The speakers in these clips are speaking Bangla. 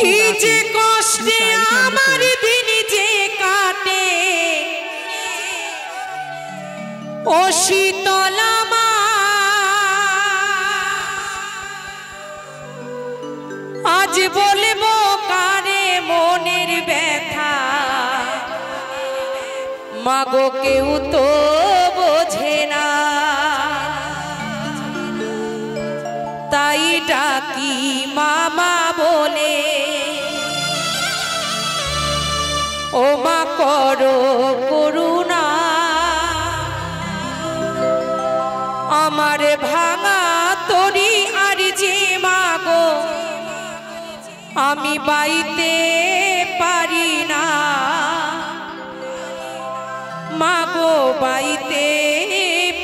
কি যে কষ্টে আমার দিন যে কাটে ও শীতলা মা, আজ বলবো কারে মনের ব্যথা, মাগো কেউ তো বোঝে না, তাই ডাকি মামা বলে, ও মা করো করুণা, আমার ভাঙা তরি আর যে মাগো আমি বাইতে পারি না, মাগো বাইতে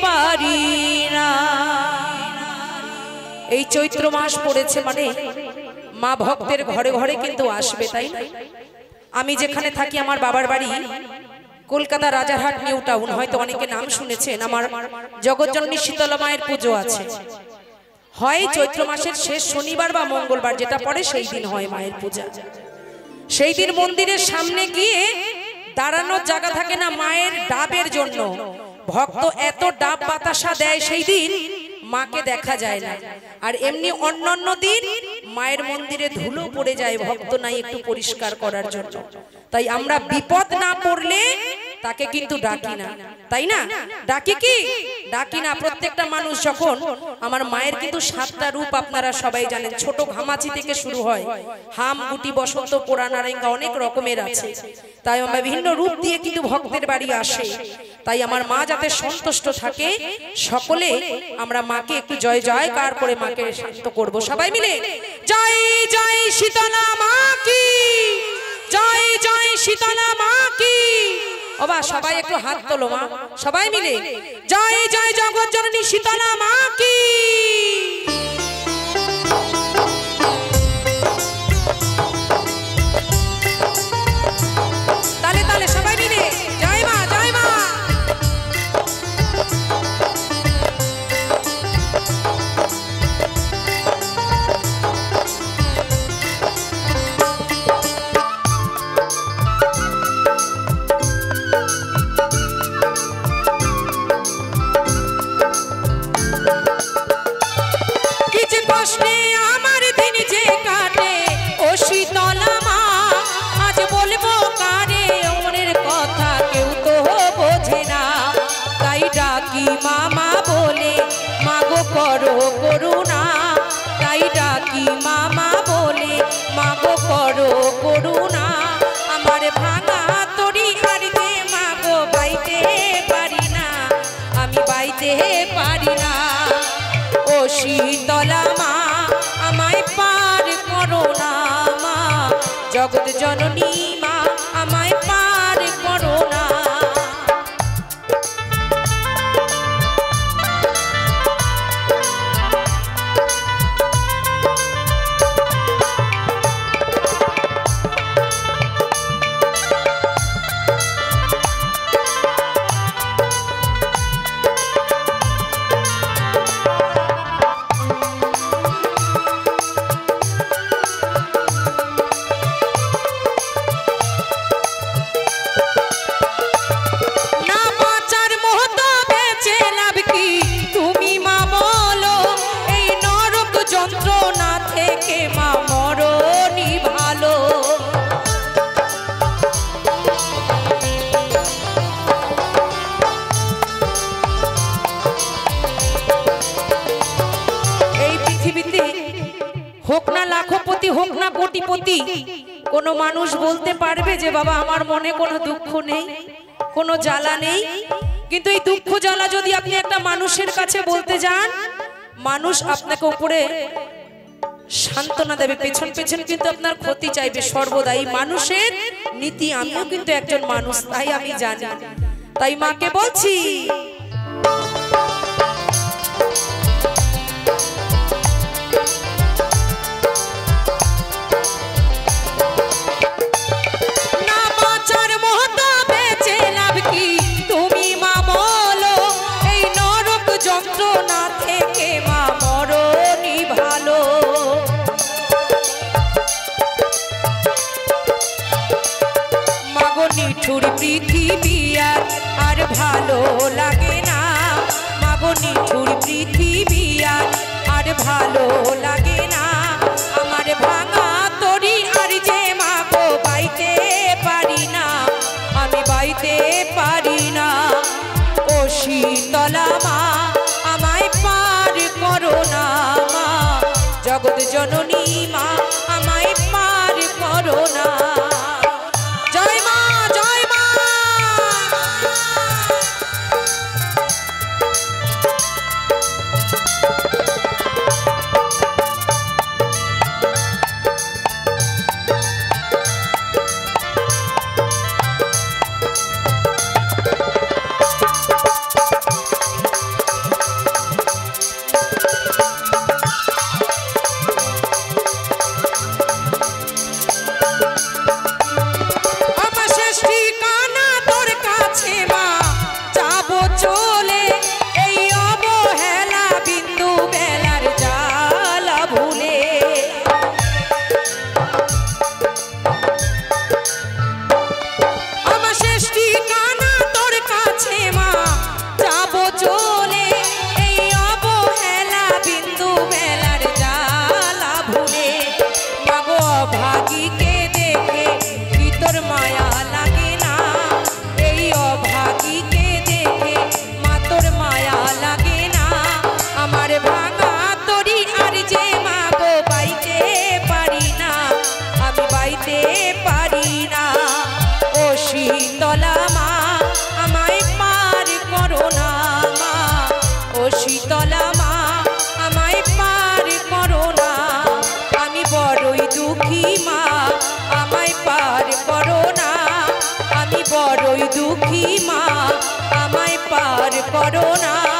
পারি না। এই চৈত্র মাস পড়েছে মানে মা ভক্তের ঘরে ঘরে কিন্তু আসবে, তাই না? আমি যেখানে থাকি আমার বাবার বাড়ি কলকাতা রাজারহাট নিউ টাউন, হয়তো অনেকে নাম শুনেছেন। আমার জগৎজননী শীতলা মায়ের পুজো আছে, হয় চৈত্র মাসের শেষ শনিবার বা মঙ্গলবার যেটা পড়ে সেই দিন হয় মায়ের পূজা। সেই দিন মন্দিরের সামনে গিয়ে দাঁড়ানোর জায়গা থাকে না মায়ের ডাবের জন্য, ভক্ত এত ডাব বাতাসা দেয় সেই দিন মাকে দেখা যায় না। আর এমনি অন্যান্য দিন মায়ের মন্দিরে ধুলো পড়ে যায়, ভক্ত নাই একটু পরিষ্কার করার জন্য। তাই আমরা বিপদ না পড়লে তাকে কিন্তু ডাকি না, তাই না? ডাকি কি? ডাকি না। প্রত্যেকটা মানুষ যখন, আমার মায়ের কিন্তু 7টা রূপ আপনারা সবাই জানেন, ছোট ঘামাচি থেকে শুরু হয়, হাম, গুটি, বসন্ত, পোড়া, নারেঙ্গা, অনেক রকমের আছে। তাই আমরা বিভিন্ন রূপ দিয়ে কিন্তু ভক্তের বাড়ি আসে। তাই আমার মা যাতে সন্তুষ্ট থাকে, সকলে আমরা মাকে একটু জয় জয়কার করে মাকে শান্ত করব সবাই মিলে। জয় জয় শীতলা মা কি, জয় জয় শীতলা মা কি। ও বা সবাই একটু হাত তোলো মা, সবাই মিলে জয় জয় জগৎজননী শীতলা মা কি। তালে তালে সবাই মিলে জয় মা, জয় মা। মামা বলে মাগো করো করুণা, তাই ডাকি মামা বলে মাগো করো করুণা, আমার ভাঙা তরি আর যে মাগো বাইতে পারি না, আমি বাইতে পারি না। ও শীতলা মা আমায় পার করো না, মা জগৎ জননী মা আমায় পার করো না। হোক না লাখপতি, হোক না কোটিপতি, কোন মানুষ বলতে পারবে যে বাবা আমার মনে কোনো দুঃখ নেই, কোনো জ্বালা নেই? কিন্তু এই দুঃখ জ্বালা যদি আপনি একটা মানুষের কাছে বলতে যান, মানুষ আপনাকে উপরে সান্ত্বনা দেবে, পেছন পেছন কিন্তু আপনার ক্ষতি চাইবে সর্বদাই। মানুষের নীতি, আমিও কিন্তু একজন মানুষ, তাই আমি জানি। তাই মাকে বলছি নিঠুর পৃথিবী আর ভালো লাগে না, মাগো নিঠুর পৃথিবী আর ভালো লাগে না। আমার ভাঙা তরি আর যে মাগো বাইতে পারি না, আমি বাইতে পারি না। ও শীতলা মা আমায় পার করো না, মা জগৎ জননী মা আমায় পার করো না। জয় মা, জয় মা। শীতলা মা আমায় পার করো না, মা ও শীতলা মা আমায় পার করো না। আমি বড়ই দুঃখী মা আমায় পার করো না, আমি বড়ই দুঃখী মা আমায় পার করো না।